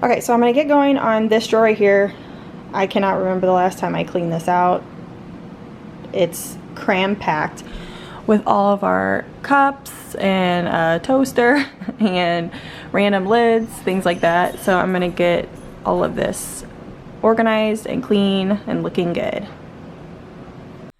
Okay, so I'm gonna get going on this drawer right here. I cannot remember the last time I cleaned this out. It's cram-packed with all of our cups and a toaster and random lids, things like that. So I'm gonna get all of this organized and clean and looking good.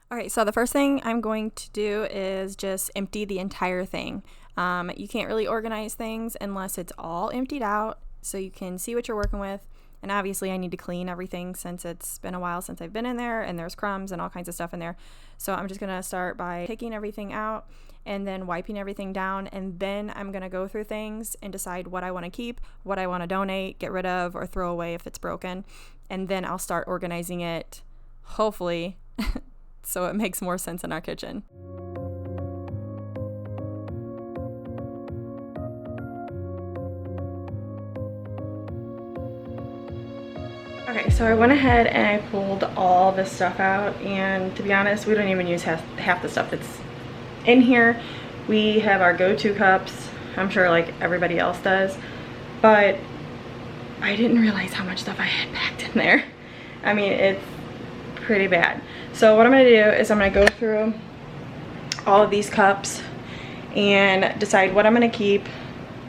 Alright, so the first thing I'm going to do is just empty the entire thing. You can't really organize things unless it's all emptied out so you can see what you're working with. And obviously I need to clean everything since it's been a while since I've been in there and there's crumbs and all kinds of stuff in there. So I'm just going to start by taking everything out and then wiping everything down, and then I'm going to go through things and decide what I want to keep, what I want to donate, get rid of, or throw away if it's broken. And then I'll start organizing it, hopefully, so it makes more sense in our kitchen. Okay, so I went ahead and I pulled all this stuff out, and to be honest, we don't even use half the stuff that's in here. We have our go-to cups, I'm sure like everybody else does, but I didn't realize how much stuff I had packed in there. I mean, it's pretty bad. So what I'm gonna do is I'm gonna go through all of these cups and decide what I'm gonna keep,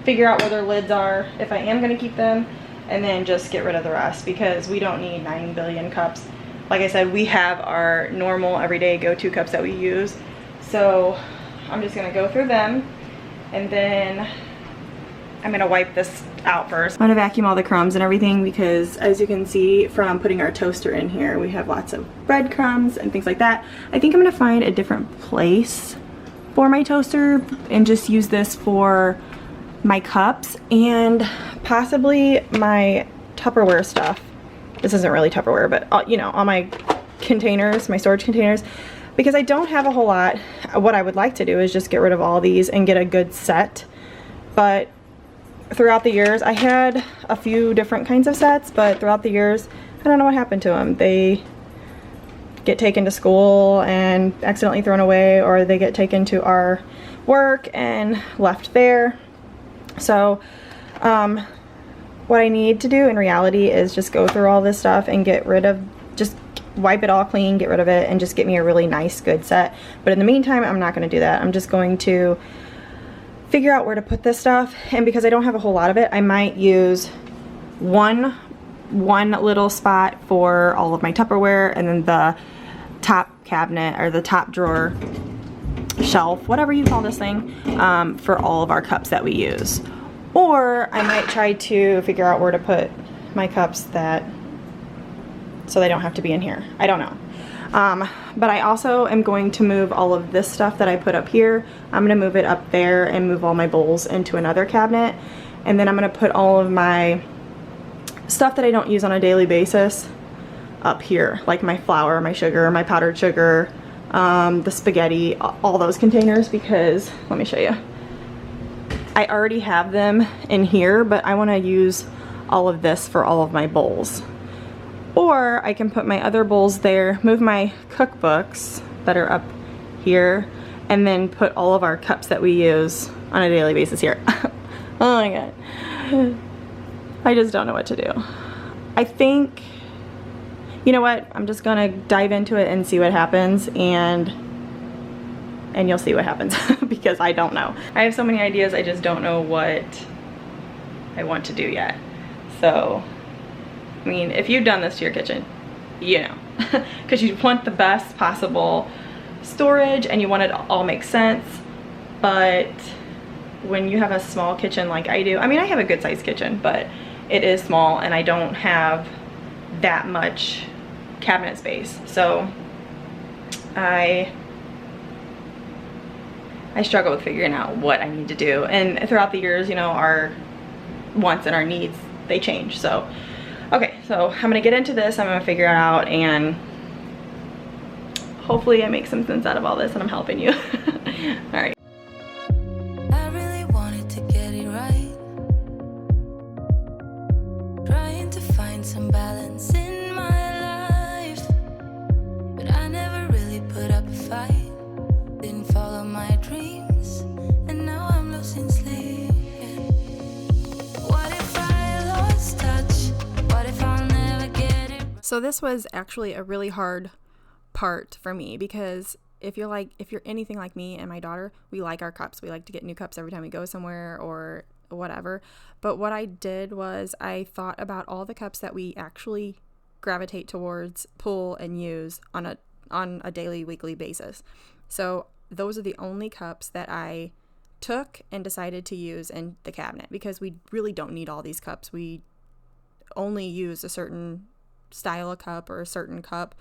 figure out where their lids are, if I am gonna keep them, and then just get rid of the rest because we don't need 9 billion cups. Like I said, we have our normal everyday go-to cups that we use. So I'm just gonna go through them, and then I'm gonna wipe this out first. I'm gonna vacuum all the crumbs and everything because, as you can see from putting our toaster in here, we have lots of breadcrumbs and things like that. I think I'm gonna find a different place for my toaster and just use this for my cups and possibly my Tupperware stuff. This isn't really Tupperware, but you know, all my containers, my storage containers, because I don't have a whole lot. What I would like to do is just get rid of all these and get a good set. But throughout the years, I had a few different kinds of sets, but throughout the years, I don't know what happened to them. They get taken to school and accidentally thrown away, or they get taken to our work and left there. So what I need to do in reality is just go through all this stuff and get rid of, just wipe it all clean, get rid of it, and just get me a really nice good set. But in the meantime, I'm not going to do that. I'm just going to figure out where to put this stuff, and because I don't have a whole lot of it, I might use one little spot for all of my Tupperware, and then the top cabinet or the top drawer shelf, whatever you call this thing, for all of our cups that we use. Or I might try to figure out where to put my cups so they don't have to be in here. I don't know. But I also am going to move all of this stuff that I put up here. I'm gonna move it up there and move all my bowls into another cabinet. And then I'm gonna put all of my stuff that I don't use on a daily basis up here, like my flour, my sugar, my powdered sugar, the spaghetti, all those containers, because let me show you. I already have them in here, but I want to use all of this for all of my bowls. Or I can put my other bowls there, move my cookbooks that are up here, and then put all of our cups that we use on a daily basis here. Oh my god. I just don't know what to do. I think, you know what, I'm just gonna dive into it and see what happens, and you'll see what happens because I don't know. I have so many ideas, I just don't know what I want to do yet. So, I mean, if you've done this to your kitchen, you know, because you want the best possible storage and you want it to all make sense, but when you have a small kitchen like I do, I mean, I have a good sized kitchen, but it is small and I don't have that much cabinet space. So I struggle with figuring out what I need to do, and throughout the years, you know, our wants and our needs, they change. So okay, so I'm gonna get into this, I'm gonna figure it out, and hopefully I make some sense out of all this and I'm helping you. All right. I really wanted to get it right, trying to find some balance in my life, but I never really put up a fight, didn't follow my dreams, and now I'm losing sleep. What if I lost touch So this was actually a really hard part for me because if you're anything like me and my daughter, we like our cups. We like to get new cups every time we go somewhere or whatever. But what I did was I thought about all the cups that we actually gravitate towards, pull, and use on a daily, weekly basis. So those are the only cups that I took and decided to use in the cabinet because we really don't need all these cups. We only use a certain style of cup or a certain cup.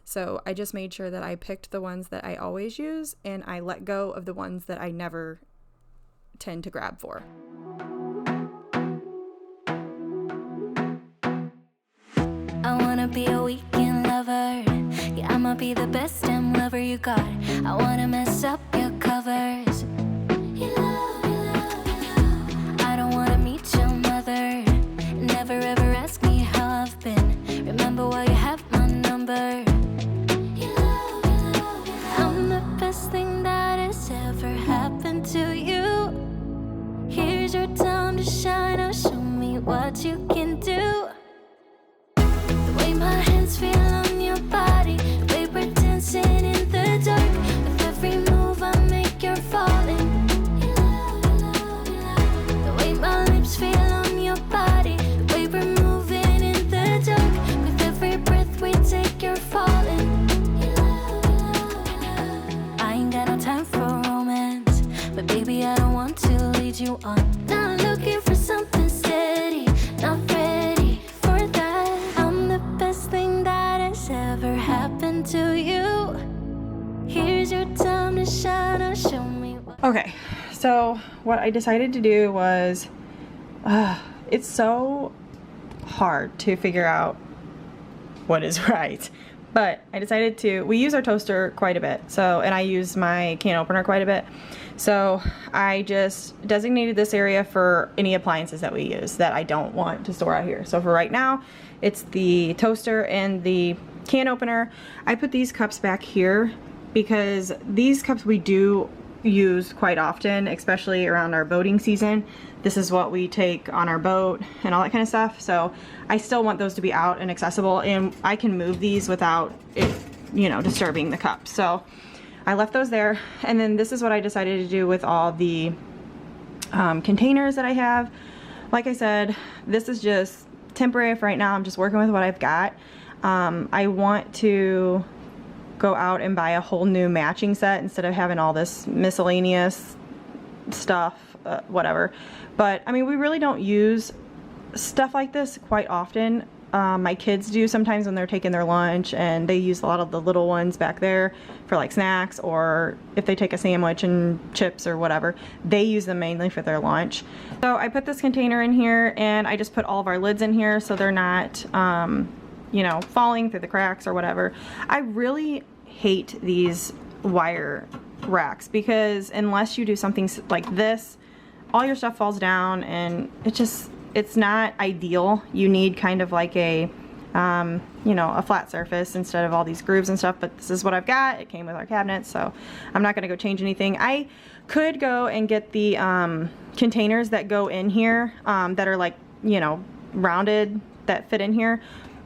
So I just made sure that I picked the ones that I always use and I let go of the ones that I never tend to grab for. I wanna be a weekend lover. Yeah, I'ma be the best damn lover you got. I wanna mess up your covers. You love, you love, you love. I don't wanna meet your mother. Never ever ask me how I've been. Remember why you have my number. You love, you love, you love. I'm the best thing that has ever happened to you. Here's your time to shine. Now show me what you can do. The way my hands feel on your body, the way we're dancing in the dark. With every move I make, you're falling. You love, you love, you love. The way my lips feel on your body, the way we're moving in the dark. With every breath we take, you're falling. You love, you love, you love. I ain't got no time for romance, but baby I don't want to lead you on. Not looking for something steady, not ready for that. I'm the best thing that has ever happened to you. Here's your time to shine. Now show me what. Okay, so what I decided to do was, it's so hard to figure out what is right. But I decided we use our toaster quite a bit, and I use my can opener quite a bit. So I just designated this area for any appliances that we use that I don't want to store out here. So for right now, it's the toaster and the can opener. I put these cups back here because these cups we do use quite often, especially around our boating season. This is what we take on our boat and all that kind of stuff. So I still want those to be out and accessible, and I can move these without it, disturbing the cups. So I left those there, and then this is what I decided to do with all the containers that I have. Like I said, this is just temporary for right now. I'm just working with what I've got. I want to go out and buy a whole new matching set instead of having all this miscellaneous stuff, whatever. But I mean, we really don't use stuff like this quite often. My kids do sometimes when they're taking their lunch, and they use a lot of the little ones back there for like snacks, or if they take a sandwich and chips or whatever, they use them mainly for their lunch. So I put this container in here, and I just put all of our lids in here so they're not falling through the cracks or whatever. I really hate these wire racks because unless you do something like this, all your stuff falls down, and it's not ideal. You need kind of like a flat surface instead of all these grooves and stuff, but this is what I've got. It came with our cabinet, so I'm not gonna go change anything. I could go and get the containers that go in here that are like, rounded, that fit in here.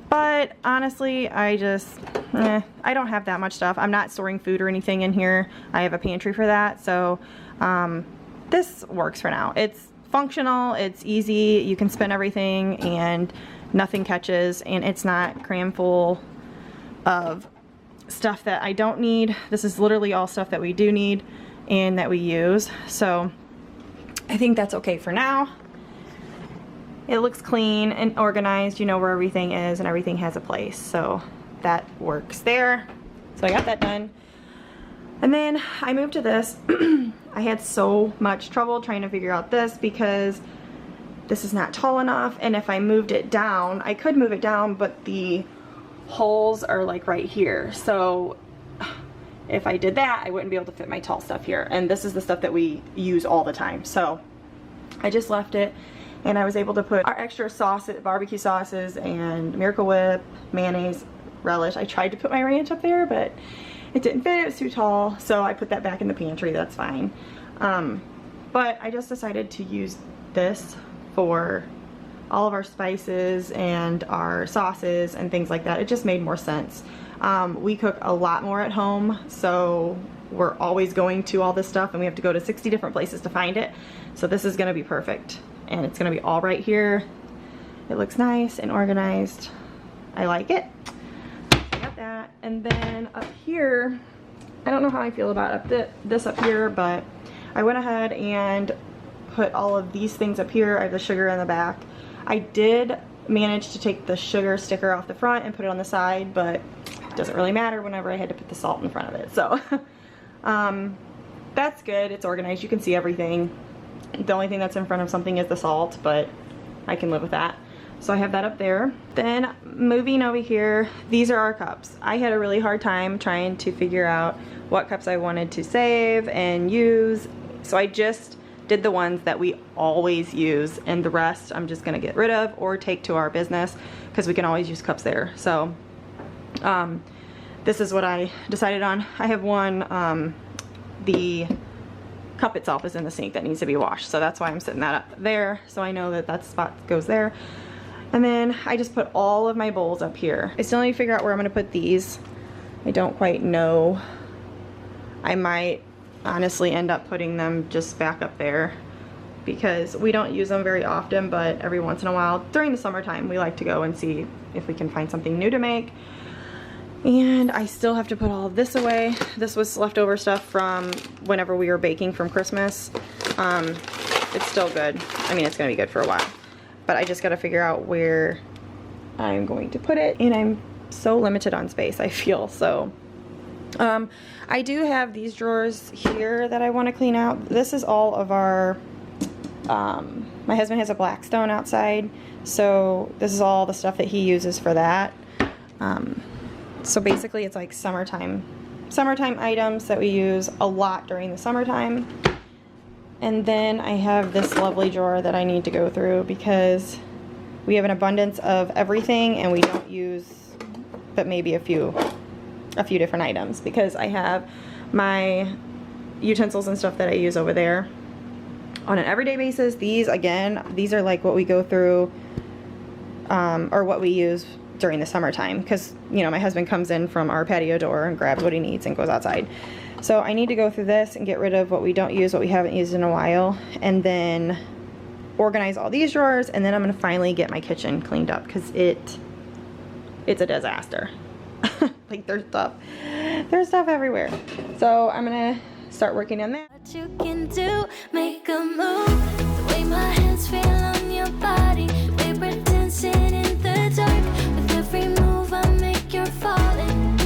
But honestly, I don't have that much stuff. I'm not storing food or anything in here. I have a pantry for that, so this works for now. It's functional, it's easy, you can spin everything and nothing catches, and it's not crammed full of stuff that I don't need. This is literally all stuff that we do need and that we use, so I think that's okay for now. It looks clean and organized, you know where everything is and everything has a place, so that works there. So I got that done. And then I moved to this. I had so much trouble trying to figure out this because this is not tall enough, and if I moved it down, I could move it down, but the holes are like right here. So if I did that, I wouldn't be able to fit my tall stuff here, and this is the stuff that we use all the time. So I just left it, and I was able to put our extra sauces, barbecue sauces, and Miracle Whip, mayonnaise, relish. I tried to put my ranch up there, but it didn't fit, it was too tall, so I put that back in the pantry. That's fine. But I just decided to use this for all of our spices and our sauces and things like that. It just made more sense. We cook a lot more at home, so we're always going to all this stuff and we have to go to 60 different places to find it. So this is gonna be perfect. And it's gonna be all right here. It looks nice and organized. I like it. I got that. And then up here, I don't know how I feel about this up here, but I went ahead and put all of these things up here. I have the sugar in the back. I did manage to take the sugar sticker off the front and put it on the side, but it doesn't really matter whenever I had to put the salt in front of it. So that's good. It's organized. You can see everything. The only thing that's in front of something is the salt, but I can live with that. So I have that up there. Then moving over here, these are our cups. I had a really hard time trying to figure out what cups I wanted to save and use. So I just did the ones that we always use, and the rest I'm just gonna get rid of or take to our business because we can always use cups there. So this is what I decided on. I have one, the cup itself is in the sink that needs to be washed, so that's why I'm setting that up there, so I know that that spot goes there. And then I just put all of my bowls up here. I still need to figure out where I'm gonna put these. I don't quite know. I might honestly end up putting them just back up there because we don't use them very often, but every once in a while during the summertime we like to go and see if we can find something new to make. And I still have to put all of this away. This was leftover stuff from whenever we were baking from Christmas. It's still good. I mean, it's gonna be good for a while, but I just gotta figure out where I'm going to put it, and I'm so limited on space, I feel. So I do have these drawers here that I want to clean out. This is all of our my husband has a Blackstone outside, so this is all the stuff that he uses for that. So basically it's like summertime items that we use a lot during the summertime. And then I have this lovely drawer that I need to go through because we have an abundance of everything and we don't use but maybe a few different items, because I have my utensils and stuff that I use over there on an everyday basis. These, again, these are like what we go through or what we use during the summertime, because, you know, my husband comes in from our patio door and grabs what he needs and goes outside. So I need to go through this and get rid of what we don't use, what we haven't used in a while, and then organize all these drawers, and then I'm gonna finally get my kitchen cleaned up because it's a disaster. Like there's stuff everywhere. So I'm gonna start working on that. What you can do, make a move. The way my hands feel on your body, we pretend sitting in the dark. With every move I make, you're falling.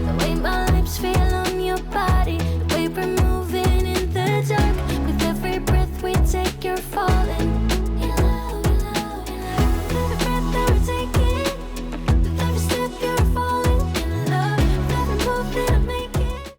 The way my lips feel on your body, the way we're moving in the dark. With every breath we take, you're falling.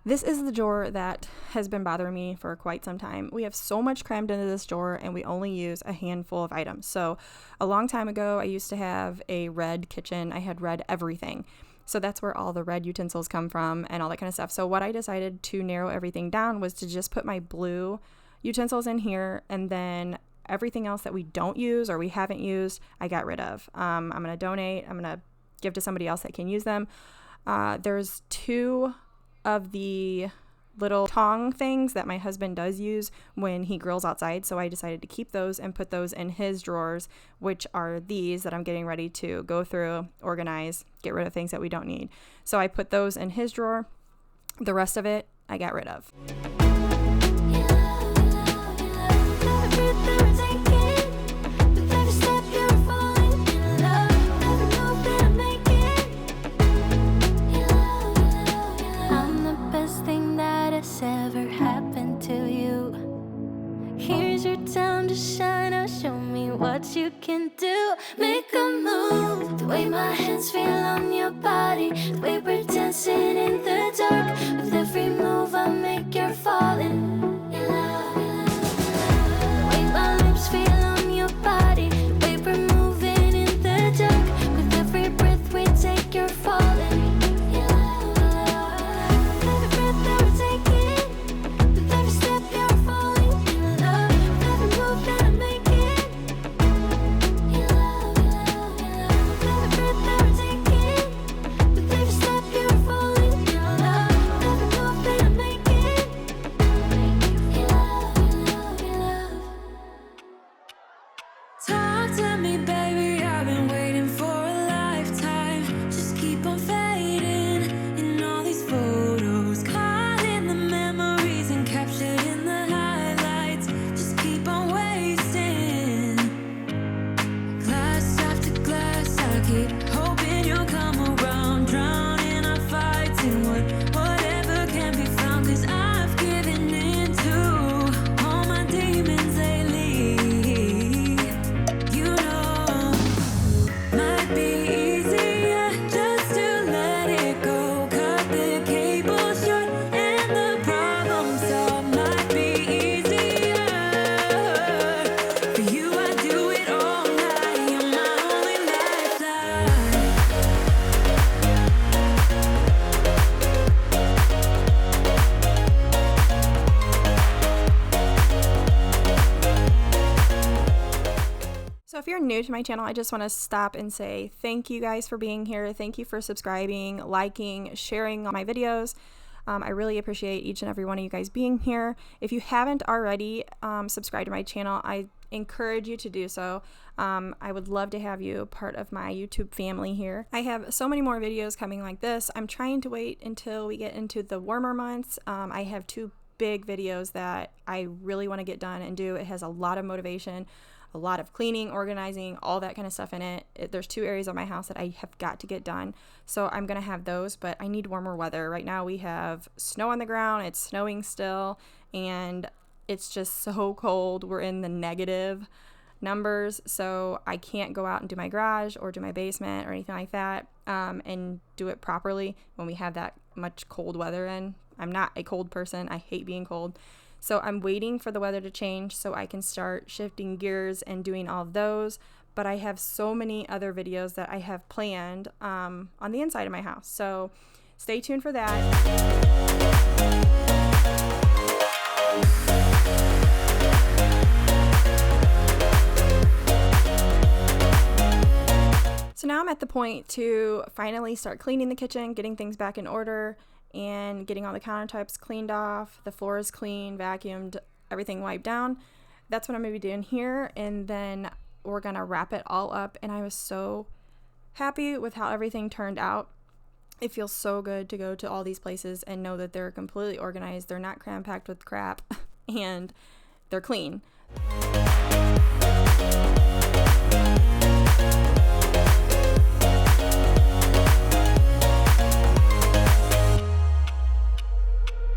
This is the drawer that has been bothering me for quite some time. We have so much crammed into this drawer and we only use a handful of items. So a long time ago, I used to have a red kitchen. I had red everything. So that's where all the red utensils come from and all that kind of stuff. So what I decided to narrow everything down was to just put my blue utensils in here, and then everything else that we don't use or we haven't used, I got rid of. I'm going to donate. I'm going to give to somebody else that can use them. There's 2 of the little tong things that my husband does use when he grills outside, so I decided to keep those and put those in his drawers, which are these that I'm getting ready to go through, organize, get rid of things that we don't need. So I put those in his drawer. The rest of it I got rid of. Ever happened to you? Here's your time to shine. Now show me what you can do. Make a move. The way my hands feel on your body, the way we're dancing in the dark. With every move I make, you're falling. The way my lips feel on your body, the way we're moving in the dark. With every breath we take, you're falling. new to my channel, I just want to stop and say thank you guys for being here. Thank you for subscribing, liking, sharing all my videos. I really appreciate each and every one of you guys being here. If you haven't already subscribed to my channel, I encourage you to do so. I would love to have you part of my YouTube family here. I have so many more videos coming like this. I'm trying to wait until we get into the warmer months. I have 2 big videos that I really want to get done and do. It has a lot of motivation, a lot of cleaning, organizing, all that kind of stuff in it. There's 2 areas of my house that I have got to get done. So I'm going to have those, but I need warmer weather. Right now we have snow on the ground. It's snowing still, and it's just so cold. We're in the negative numbers, so I can't go out and do my garage or do my basement or anything like that and do it properly when we have that much cold weather in. I'm not a cold person. I hate being cold. So I'm waiting for the weather to change so I can start shifting gears and doing all of those. But I have so many other videos that I have planned on the inside of my house. So stay tuned for that. So now I'm at the point to finally start cleaning the kitchen, getting things back in order, and getting all the countertops cleaned off, the floors cleaned, vacuumed, everything wiped down. That's what I'm going to be doing here, and then we're going to wrap it all up. And I was so happy with how everything turned out. It feels so good to go to all these places and know that they're completely organized, they're not cram-packed with crap, and they're clean.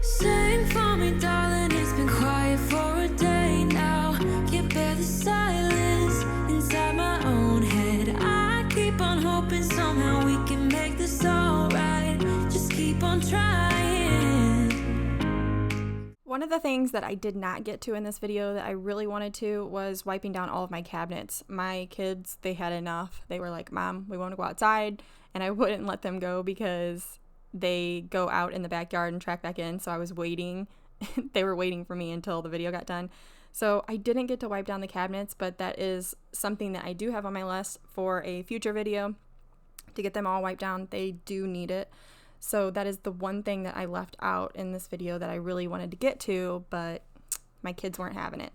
Sing for me, darling, it's been quiet for a day now. Can't bear the silence inside my own head. I keep on hoping somehow we can make this alright. Just keep on trying. One of the things that I did not get to in this video that I really wanted to was wiping down all of my cabinets. My kids, they had enough. They were like, Mom, we want to go outside, and I wouldn't let them go because they go out in the backyard and track back in. So I was waiting. They were waiting for me until the video got done. So I didn't get to wipe down the cabinets, but that is something that I do have on my list for a future video to get them all wiped down. They do need it. So that is the one thing that I left out in this video that I really wanted to get to, but my kids weren't having it.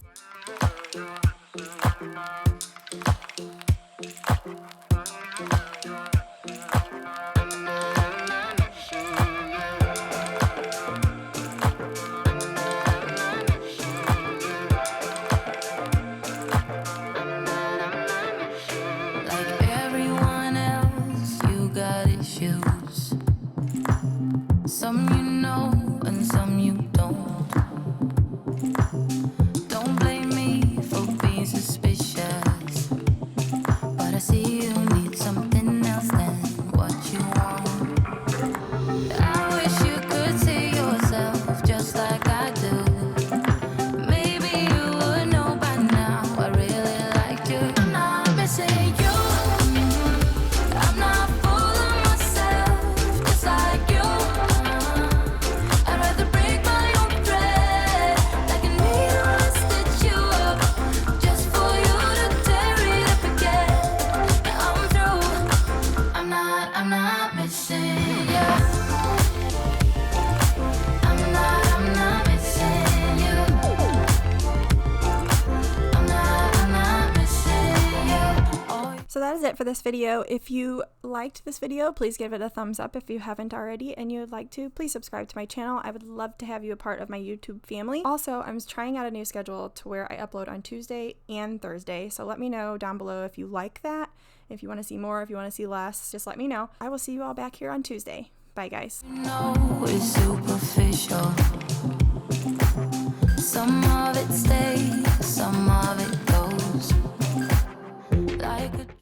Some you know and some you don't. Don't blame me for being suspicious, but I see you need something else than what you want. I wish you could see yourself just like I do. Maybe you would know by now I really liked you. I'm not missing you. I'm not full of myself, just like you. I'd rather break my own thread, like a needle and stitch you up, just for you to tear it up again. Yeah, I'm through. I'm not missing you. I'm not missing you. I'm not missing you. Oh. So that is it for this video. If you liked this video, please give it a thumbs up if you haven't already, and you would like to, please subscribe to my channel. I would love to have you a part of my YouTube family. Also, I'm trying out a new schedule to where I upload on Tuesday and Thursday, so let me know down below if you like that. If you want to see more, if you want to see less, just let me know. I will see you all back here on Tuesday. Bye, guys. No, it's superficial. Somehow